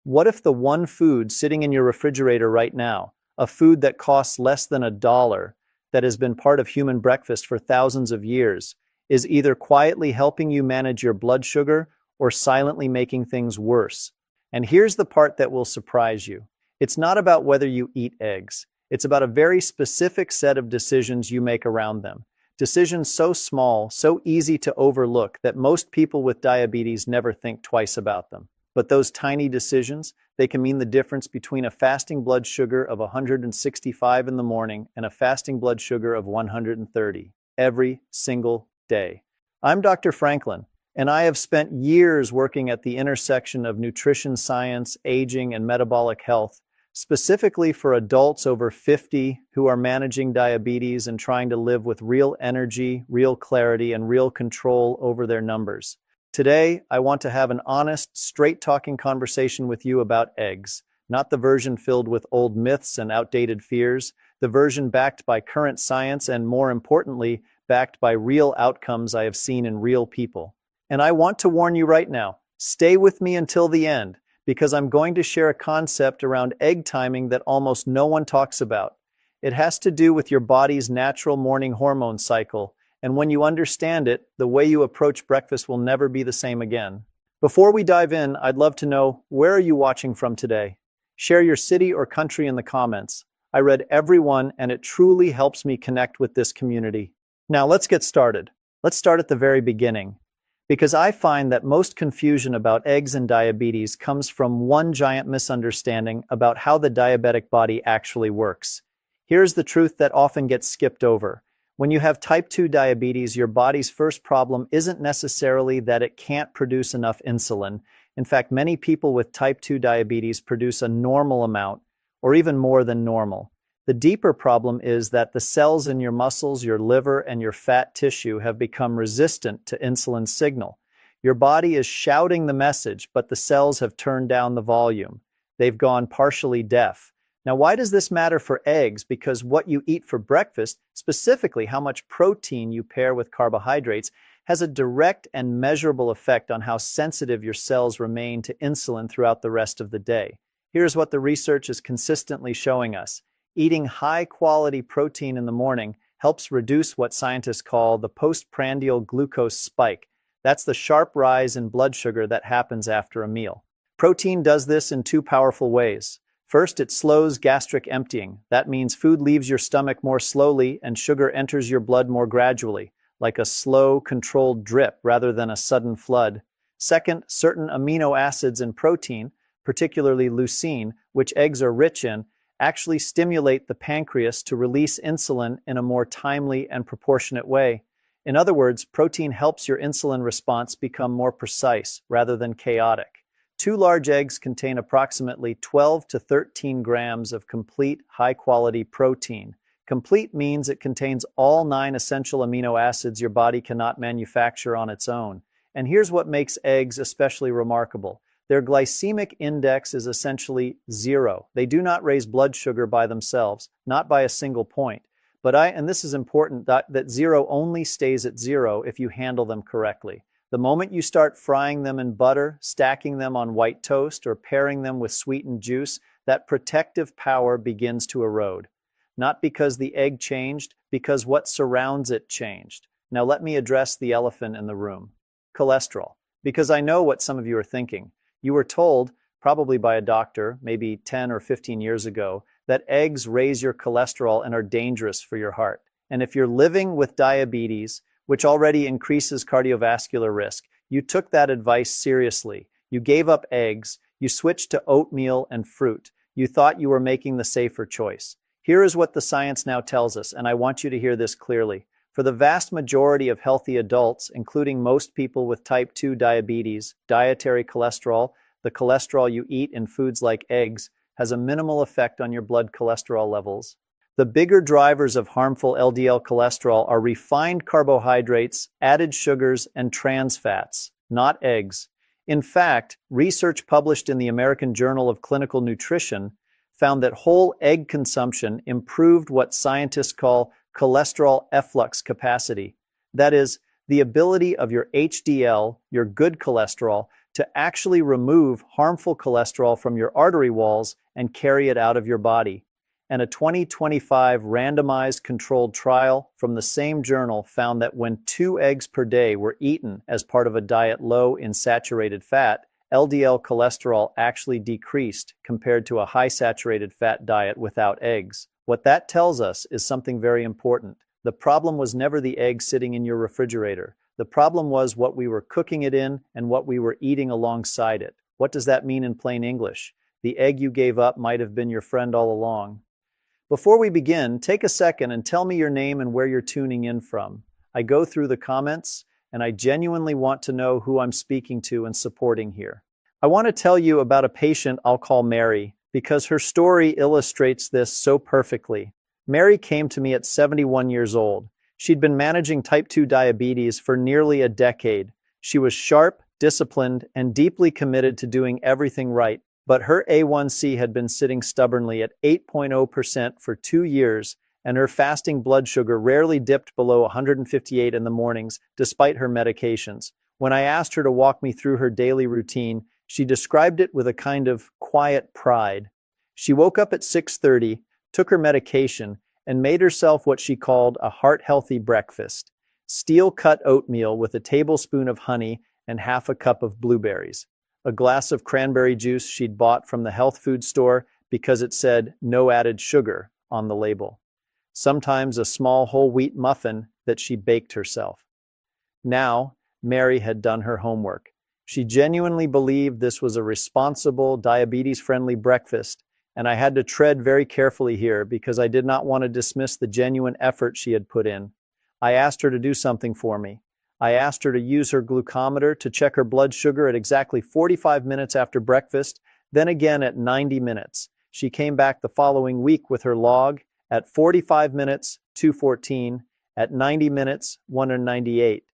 What if the one food sitting in your refrigerator right now, a food that costs less than $1, that has been part of human breakfast for thousands of years, is either quietly helping you manage your blood sugar or silently making things worse? And here's the part that will surprise you. It's not about whether you eat eggs. It's about a very specific set of decisions you make around them. Decisions so small, so easy to overlook that most people with diabetes never think twice about them. But those tiny decisions, they can mean the difference between a fasting blood sugar of 165 in the morning and a fasting blood sugar of 130 every single day. I'm Dr. Franklin, and I have spent years working at the intersection of nutrition science, aging, and metabolic health, specifically for adults over 50 who are managing diabetes and trying to live with real energy, real clarity, and real control over their numbers. Today, I want to have an honest, straight-talking conversation with you about eggs, not the version filled with old myths and outdated fears, the version backed by current science and, more importantly, backed by real outcomes I have seen in real people. And I want to warn you right now, stay with me until the end, because I'm going to share a concept around egg timing that almost no one talks about. It has to do with your body's natural morning hormone cycle, and when you understand it, the way you approach breakfast will never be the same again. Before we dive in, I'd love to know, where are you watching from today? Share your city or country in the comments. I read every one, and it truly helps me connect with this community. Now let's get started. Let's start at the very beginning, because I find that most confusion about eggs and diabetes comes from one giant misunderstanding about how the diabetic body actually works. Here's the truth that often gets skipped over. When you have type 2 diabetes, your body's first problem isn't necessarily that it can't produce enough insulin. In fact, many people with type 2 diabetes produce a normal amount, or even more than normal. The deeper problem is that the cells in your muscles, your liver, and your fat tissue have become resistant to insulin's signal. Your body is shouting the message, but the cells have turned down the volume. They've gone partially deaf. Now, why does this matter for eggs? Because what you eat for breakfast, specifically how much protein you pair with carbohydrates, has a direct and measurable effect on how sensitive your cells remain to insulin throughout the rest of the day. Here's what the research is consistently showing us. Eating high-quality protein in the morning helps reduce what scientists call the postprandial glucose spike. That's the sharp rise in blood sugar that happens after a meal. Protein does this in two powerful ways. First, it slows gastric emptying. That means food leaves your stomach more slowly and sugar enters your blood more gradually, like a slow, controlled drip rather than a sudden flood. Second, certain amino acids in protein, particularly leucine, which eggs are rich in, actually stimulate the pancreas to release insulin in a more timely and proportionate way. In other words, protein helps your insulin response become more precise rather than chaotic. 2 large eggs contain approximately 12 to 13 grams of complete, high-quality protein. Complete means it contains all 9 essential amino acids your body cannot manufacture on its own. And here's what makes eggs especially remarkable. Their glycemic index is essentially 0. They do not raise blood sugar by themselves, not by a single point. And this is important, that 0 only stays at 0 if you handle them correctly. The moment you start frying them in butter, stacking them on white toast, or pairing them with sweetened juice, that protective power begins to erode. Not because the egg changed, because what surrounds it changed. Now let me address the elephant in the room. Cholesterol. Because I know what some of you are thinking. You were told, probably by a doctor, maybe 10 or 15 years ago, that eggs raise your cholesterol and are dangerous for your heart. And if you're living with diabetes, which already increases cardiovascular risk, you took that advice seriously. You gave up eggs, you switched to oatmeal and fruit. You thought you were making the safer choice. Here is what the science now tells us, and I want you to hear this clearly. For the vast majority of healthy adults, including most people with type 2 diabetes, dietary cholesterol, the cholesterol you eat in foods like eggs, has a minimal effect on your blood cholesterol levels. The bigger drivers of harmful LDL cholesterol are refined carbohydrates, added sugars, and trans fats, not eggs. In fact, research published in the American Journal of Clinical Nutrition found that whole egg consumption improved what scientists call cholesterol efflux capacity. That is, the ability of your HDL, your good cholesterol, to actually remove harmful cholesterol from your artery walls and carry it out of your body. And a 2025 randomized controlled trial from the same journal found that when 2 eggs per day were eaten as part of a diet low in saturated fat, LDL cholesterol actually decreased compared to a high saturated fat diet without eggs. What that tells us is something very important. The problem was never the egg sitting in your refrigerator. The problem was what we were cooking it in and what we were eating alongside it. What does that mean in plain English? The egg you gave up might have been your friend all along. Before we begin, take a second and tell me your name and where you're tuning in from. I go through the comments, and I genuinely want to know who I'm speaking to and supporting here. I want to tell you about a patient I'll call Mary, because her story illustrates this so perfectly. Mary came to me at 71 years old. She'd been managing type 2 diabetes for nearly a decade. She was sharp, disciplined, and deeply committed to doing everything right. But her A1C had been sitting stubbornly at 8.0% for 2 years, and her fasting blood sugar rarely dipped below 158 in the mornings, despite her medications. When I asked her to walk me through her daily routine, she described it with a kind of quiet pride. She woke up at 6:30, took her medication, and made herself what she called a heart-healthy breakfast: steel-cut oatmeal with a tablespoon of honey and half a cup of blueberries, a glass of cranberry juice she'd bought from the health food store because it said no added sugar on the label, sometimes a small whole wheat muffin that she baked herself. Now, Mary had done her homework. She genuinely believed this was a responsible, diabetes-friendly breakfast, and I had to tread very carefully here because I did not want to dismiss the genuine effort she had put in. I asked her to do something for me. I asked her to use her glucometer to check her blood sugar at exactly 45 minutes after breakfast, then again at 90 minutes. She came back the following week with her log at 45 minutes, 214, at 90 minutes, 198.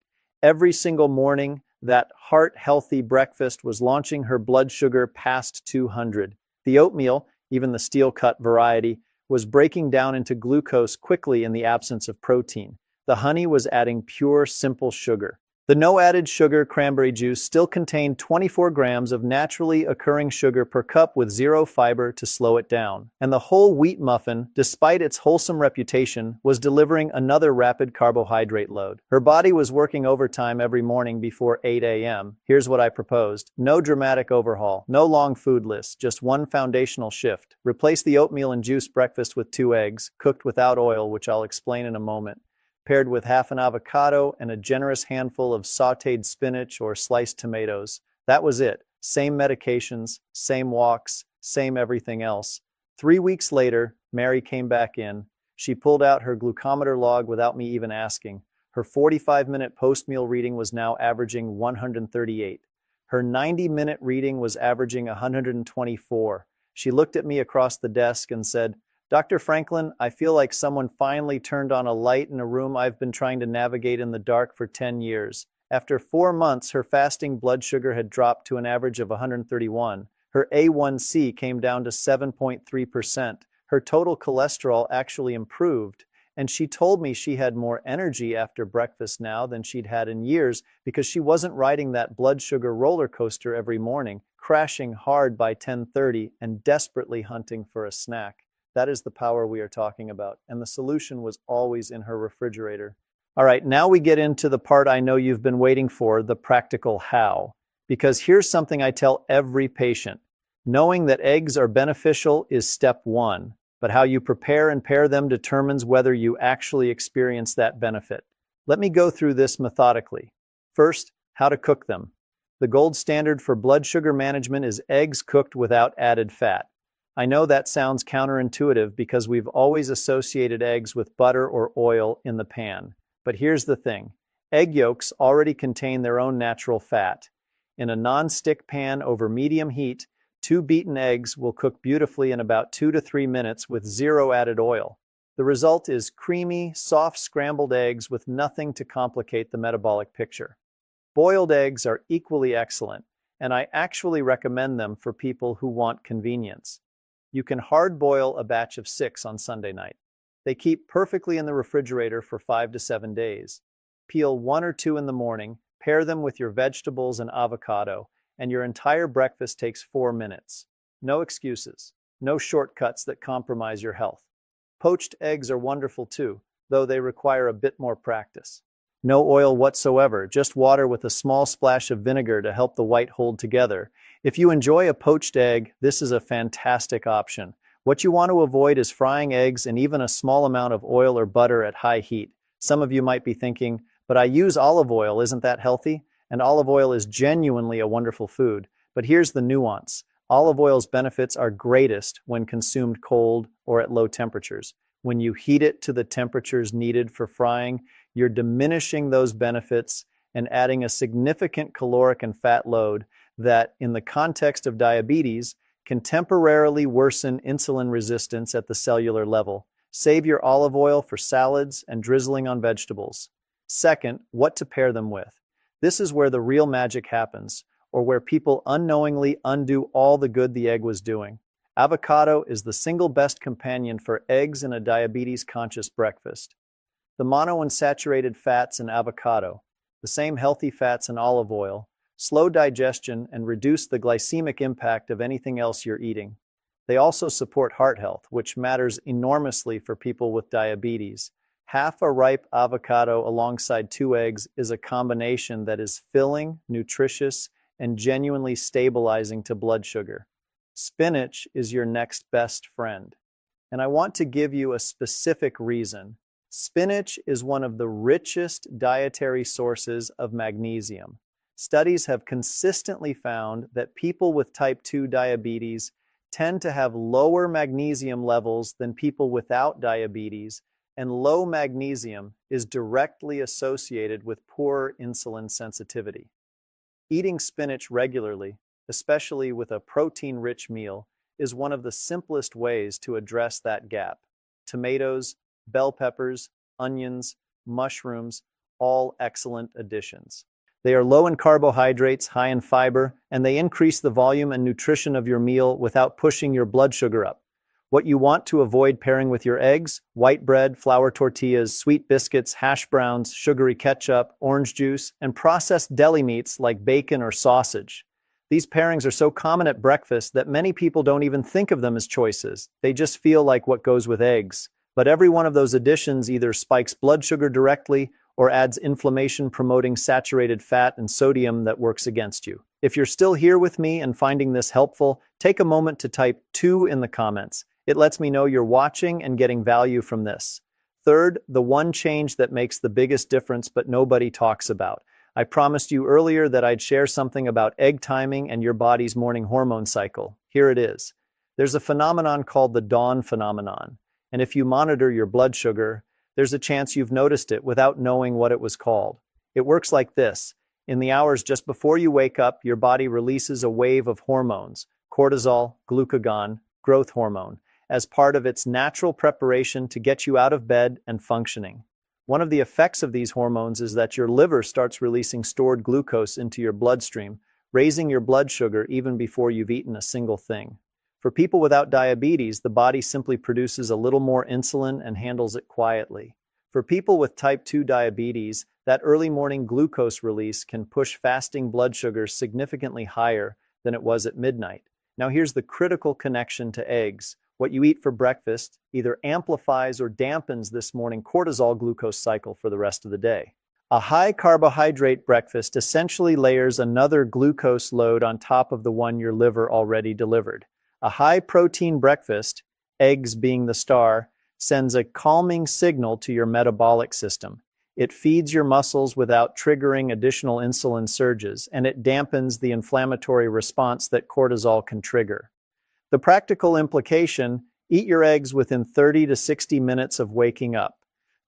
Every single morning, that heart-healthy breakfast was launching her blood sugar past 200. The oatmeal, even the steel-cut variety, was breaking down into glucose quickly in the absence of protein. The honey was adding pure, simple sugar. The no-added sugar cranberry juice still contained 24 grams of naturally occurring sugar per cup with zero fiber to slow it down. And the whole wheat muffin, despite its wholesome reputation, was delivering another rapid carbohydrate load. Her body was working overtime every morning before 8 a.m. Here's what I proposed. No dramatic overhaul, no long food list, just one foundational shift. Replace the oatmeal and juice breakfast with 2 eggs, cooked without oil, which I'll explain in a moment, paired with half an avocado and a generous handful of sautéed spinach or sliced tomatoes. That was it. Same medications, same walks, same everything else. 3 weeks later, Mary came back in. She pulled out her glucometer log without me even asking. Her 45-minute post-meal reading was now averaging 138. Her 90-minute reading was averaging 124. She looked at me across the desk and said, "Dr. Franklin, I feel like someone finally turned on a light in a room I've been trying to navigate in the dark for 10 years. After 4 months, her fasting blood sugar had dropped to an average of 131. Her A1C came down to 7.3%. Her total cholesterol actually improved. And she told me she had more energy after breakfast now than she'd had in years because she wasn't riding that blood sugar roller coaster every morning, crashing hard by 10:30 and desperately hunting for a snack." That is the power we are talking about, and the solution was always in her refrigerator. All right, now we get into the part I know you've been waiting for, the practical how. Because here's something I tell every patient. Knowing that eggs are beneficial is step one, but how you prepare and pair them determines whether you actually experience that benefit. Let me go through this methodically. First, how to cook them. The gold standard for blood sugar management is eggs cooked without added fat. I know that sounds counterintuitive because we've always associated eggs with butter or oil in the pan. But here's the thing. Egg yolks already contain their own natural fat. In a non-stick pan over medium heat, 2 beaten eggs will cook beautifully in about 2 to 3 minutes with 0 added oil. The result is creamy, soft scrambled eggs with nothing to complicate the metabolic picture. Boiled eggs are equally excellent, and I actually recommend them for people who want convenience. You can hard boil a batch of 6 on Sunday night. They keep perfectly in the refrigerator for 5 to 7 days. Peel 1 or 2 in the morning, pair them with your vegetables and avocado, and your entire breakfast takes 4 minutes. No excuses, no shortcuts that compromise your health. Poached eggs are wonderful too, though they require a bit more practice. No oil whatsoever, just water with a small splash of vinegar to help the white hold together. If you enjoy a poached egg, this is a fantastic option. What you want to avoid is frying eggs in even a small amount of oil or butter at high heat. Some of you might be thinking, but I use olive oil, isn't that healthy? And olive oil is genuinely a wonderful food. But here's the nuance. Olive oil's benefits are greatest when consumed cold or at low temperatures. When you heat it to the temperatures needed for frying, you're diminishing those benefits and adding a significant caloric and fat load that, in the context of diabetes, can temporarily worsen insulin resistance at the cellular level. Save your olive oil for salads and drizzling on vegetables. Second, what to pair them with. This is where the real magic happens, or where people unknowingly undo all the good the egg was doing. Avocado is the single best companion for eggs in a diabetes-conscious breakfast. The monounsaturated fats in avocado, the same healthy fats in olive oil, slow digestion and reduce the glycemic impact of anything else you're eating. They also support heart health, which matters enormously for people with diabetes. Half a ripe avocado alongside 2 eggs is a combination that is filling, nutritious, and genuinely stabilizing to blood sugar. Spinach is your next best friend. And I want to give you a specific reason. Spinach is one of the richest dietary sources of magnesium. Studies have consistently found that people with type 2 diabetes tend to have lower magnesium levels than people without diabetes, and low magnesium is directly associated with poor insulin sensitivity. Eating spinach regularly, especially with a protein-rich meal, is one of the simplest ways to address that gap. Tomatoes, bell peppers, onions, mushrooms, all excellent additions. They are low in carbohydrates, high in fiber, and they increase the volume and nutrition of your meal without pushing your blood sugar up. What you want to avoid pairing with your eggs: white bread, flour tortillas, sweet biscuits, hash browns, sugary ketchup, orange juice, and processed deli meats like bacon or sausage. These pairings are so common at breakfast that many people don't even think of them as choices. They just feel like what goes with eggs. But every one of those additions either spikes blood sugar directly or adds inflammation-promoting saturated fat and sodium that works against you. If you're still here with me and finding this helpful, take a moment to type 2 in the comments. It lets me know you're watching and getting value from this. Third, the one change that makes the biggest difference but nobody talks about. I promised you earlier that I'd share something about egg timing and your body's morning hormone cycle. Here it is. There's a phenomenon called the dawn phenomenon, and if you monitor your blood sugar, there's a chance you've noticed it without knowing what it was called. It works like this. In the hours just before you wake up, your body releases a wave of hormones, cortisol, glucagon, growth hormone, as part of its natural preparation to get you out of bed and functioning. One of the effects of these hormones is that your liver starts releasing stored glucose into your bloodstream, raising your blood sugar even before you've eaten a single thing. For people without diabetes, the body simply produces a little more insulin and handles it quietly. For people with type 2 diabetes, that early morning glucose release can push fasting blood sugar significantly higher than it was at midnight. Now here's the critical connection to eggs. What you eat for breakfast either amplifies or dampens this morning cortisol glucose cycle for the rest of the day. A high carbohydrate breakfast essentially layers another glucose load on top of the one your liver already delivered. A high-protein breakfast, eggs being the star, sends a calming signal to your metabolic system. It feeds your muscles without triggering additional insulin surges, and it dampens the inflammatory response that cortisol can trigger. The practical implication: eat your eggs within 30 to 60 minutes of waking up.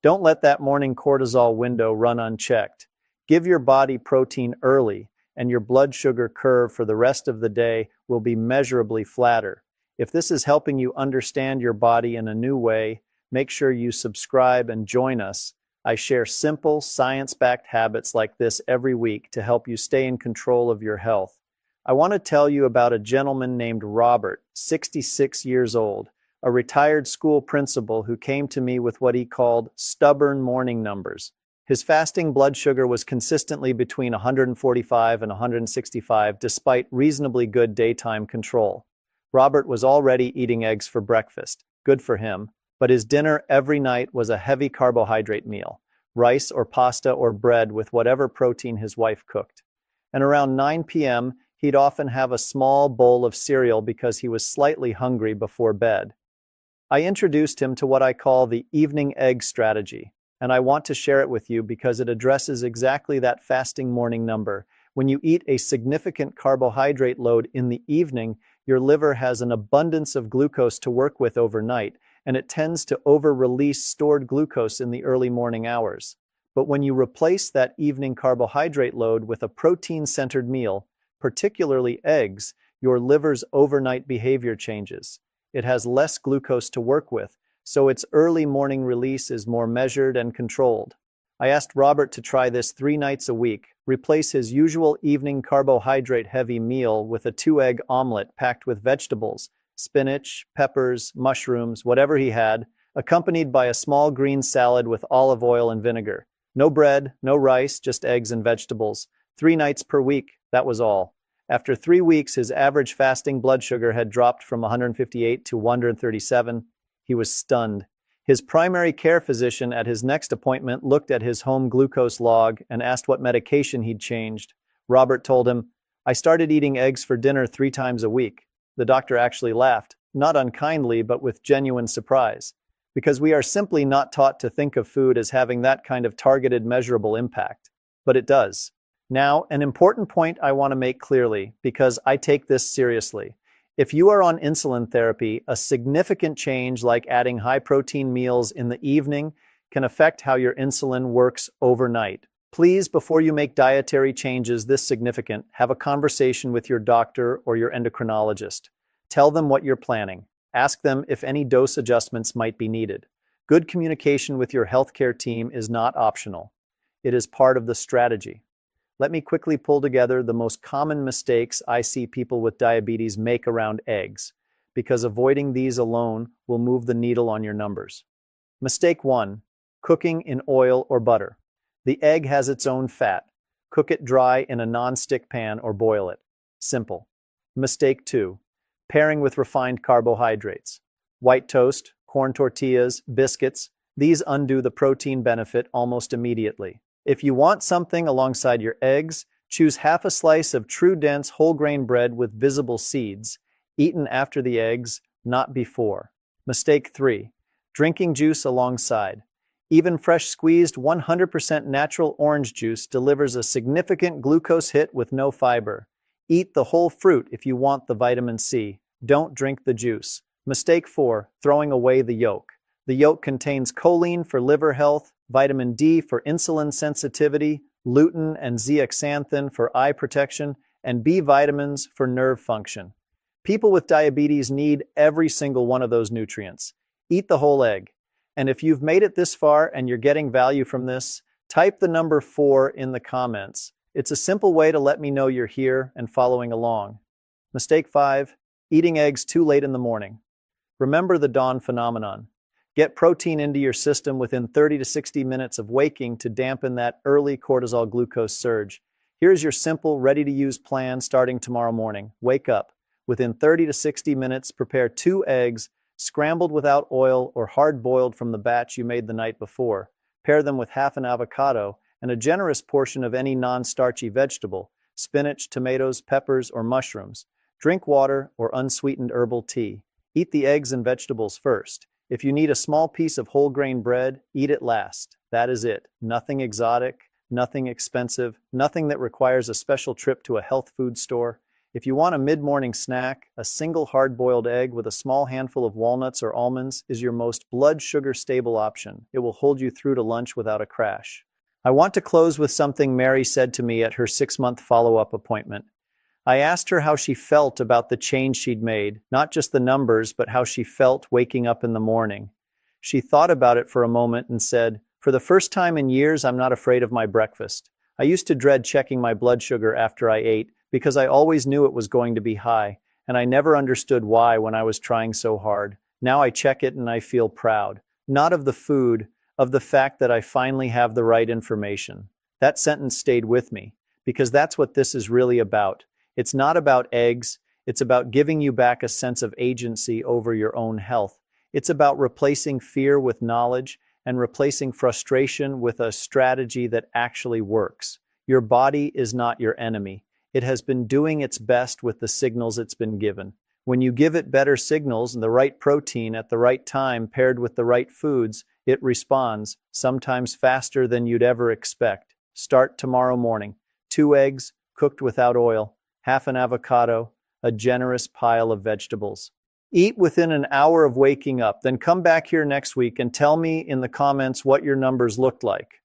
Don't let that morning cortisol window run unchecked. Give your body protein early, and your blood sugar curve for the rest of the day will be measurably flatter. If this is helping you understand your body in a new way, make sure you subscribe and join us. I share simple, science-backed habits like this every week to help you stay in control of your health. I want to tell you about a gentleman named Robert, 66 years old, a retired school principal who came to me with what he called stubborn morning numbers. His fasting blood sugar was consistently between 145 and 165 despite reasonably good daytime control. Robert was already eating eggs for breakfast, good for him, but his dinner every night was a heavy carbohydrate meal, rice or pasta or bread with whatever protein his wife cooked. And around 9 p.m., he'd often have a small bowl of cereal because he was slightly hungry before bed. I introduced him to what I call the evening egg strategy, and I want to share it with you because it addresses exactly that fasting morning number. When you eat a significant carbohydrate load in the evening, your liver has an abundance of glucose to work with overnight, and it tends to over-release stored glucose in the early morning hours. But when you replace that evening carbohydrate load with a protein-centered meal, particularly eggs, your liver's overnight behavior changes. It has less glucose to work with, so its early morning release is more measured and controlled. I asked Robert to try this 3 nights a week, replace his usual evening carbohydrate-heavy meal with a 2-egg omelet packed with vegetables, spinach, peppers, mushrooms, whatever he had, accompanied by a small green salad with olive oil and vinegar. No bread, no rice, just eggs and vegetables. 3 nights per week, that was all. After 3 weeks, his average fasting blood sugar had dropped from 158 to 137. He was stunned. His primary care physician at his next appointment looked at his home glucose log and asked what medication he'd changed. Robert told him, "I started eating eggs for dinner 3 times a week." The doctor actually laughed, not unkindly, but with genuine surprise, because we are simply not taught to think of food as having that kind of targeted, measurable impact. But it does. Now, an important point I want to make clearly, because I take this seriously. If you are on insulin therapy, a significant change like adding high-protein meals in the evening can affect how your insulin works overnight. Please, before you make dietary changes this significant, have a conversation with your doctor or your endocrinologist. Tell them what you're planning. Ask them if any dose adjustments might be needed. Good communication with your healthcare team is not optional. It is part of the strategy. Let me quickly pull together the most common mistakes I see people with diabetes make around eggs, because avoiding these alone will move the needle on your numbers. Mistake 1. Cooking in oil or butter. The egg has its own fat. Cook it dry in a non-stick pan or boil it. Simple. Mistake 2. Pairing with refined carbohydrates. White toast, corn tortillas, biscuits, these undo the protein benefit almost immediately. If you want something alongside your eggs, choose half a slice of true dense whole grain bread with visible seeds, eaten after the eggs, not before. Mistake 3. Drinking juice alongside. Even fresh squeezed 100% natural orange juice delivers a significant glucose hit with no fiber. Eat the whole fruit if you want the vitamin C. Don't drink the juice. Mistake 4. Throwing away the yolk. The yolk contains choline for liver health, vitamin D for insulin sensitivity, lutein and zeaxanthin for eye protection, and B vitamins for nerve function. People with diabetes need every single one of those nutrients. Eat the whole egg. And if you've made it this far and you're getting value from this, type the number 4 in the comments. It's a simple way to let me know you're here and following along. Mistake 5. Eating eggs too late in the morning. Remember the dawn phenomenon. Get protein into your system within 30 to 60 minutes of waking to dampen that early cortisol glucose surge. Here's your simple, ready-to-use plan starting tomorrow morning. Wake up. Within 30 to 60 minutes, prepare 2 eggs, scrambled without oil or hard-boiled from the batch you made the night before. Pair them with half an avocado and a generous portion of any non-starchy vegetable, spinach, tomatoes, peppers, or mushrooms. Drink water or unsweetened herbal tea. Eat the eggs and vegetables first. If you need a small piece of whole grain bread, eat it last. That is it. Nothing exotic, nothing expensive, nothing that requires a special trip to a health food store. If you want a mid-morning snack, a single hard-boiled egg with a small handful of walnuts or almonds is your most blood sugar stable option. It will hold you through to lunch without a crash. I want to close with something Mary said to me at her 6-month follow-up appointment. I asked her how she felt about the change she'd made, not just the numbers, but how she felt waking up in the morning. She thought about it for a moment and said, "For the first time in years, I'm not afraid of my breakfast. I used to dread checking my blood sugar after I ate because I always knew it was going to be high, and I never understood why when I was trying so hard. Now I check it and I feel proud, not of the food, of the fact that I finally have the right information. That sentence stayed with me, because that's what this is really about. It's not about eggs, it's about giving you back a sense of agency over your own health. It's about replacing fear with knowledge and replacing frustration with a strategy that actually works. Your body is not your enemy. It has been doing its best with the signals it's been given. When you give it better signals and the right protein at the right time paired with the right foods, it responds, sometimes faster than you'd ever expect. Start tomorrow morning. 2 eggs, cooked without oil, half an avocado, a generous pile of vegetables. Eat within an hour of waking up, then come back here next week and tell me in the comments what your numbers looked like.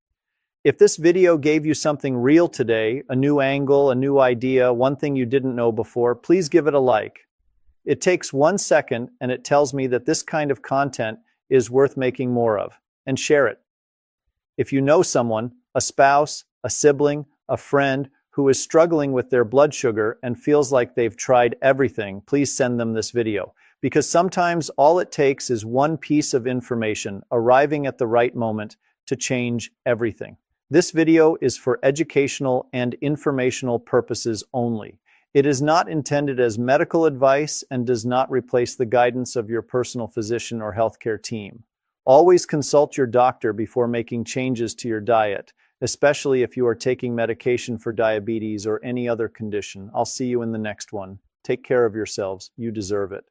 If this video gave you something real today, a new angle, a new idea, one thing you didn't know before, please give it a like. It takes 1 second and it tells me that this kind of content is worth making more of, and share it. If you know someone, a spouse, a sibling, a friend, who is struggling with their blood sugar and feels like they've tried everything, please send them this video. Because sometimes all it takes is one piece of information arriving at the right moment to change everything. This video is for educational and informational purposes only. It is not intended as medical advice and does not replace the guidance of your personal physician or healthcare team. Always consult your doctor before making changes to your diet, especially if you are taking medication for diabetes or any other condition. I'll see you in the next one. Take care of yourselves. You deserve it.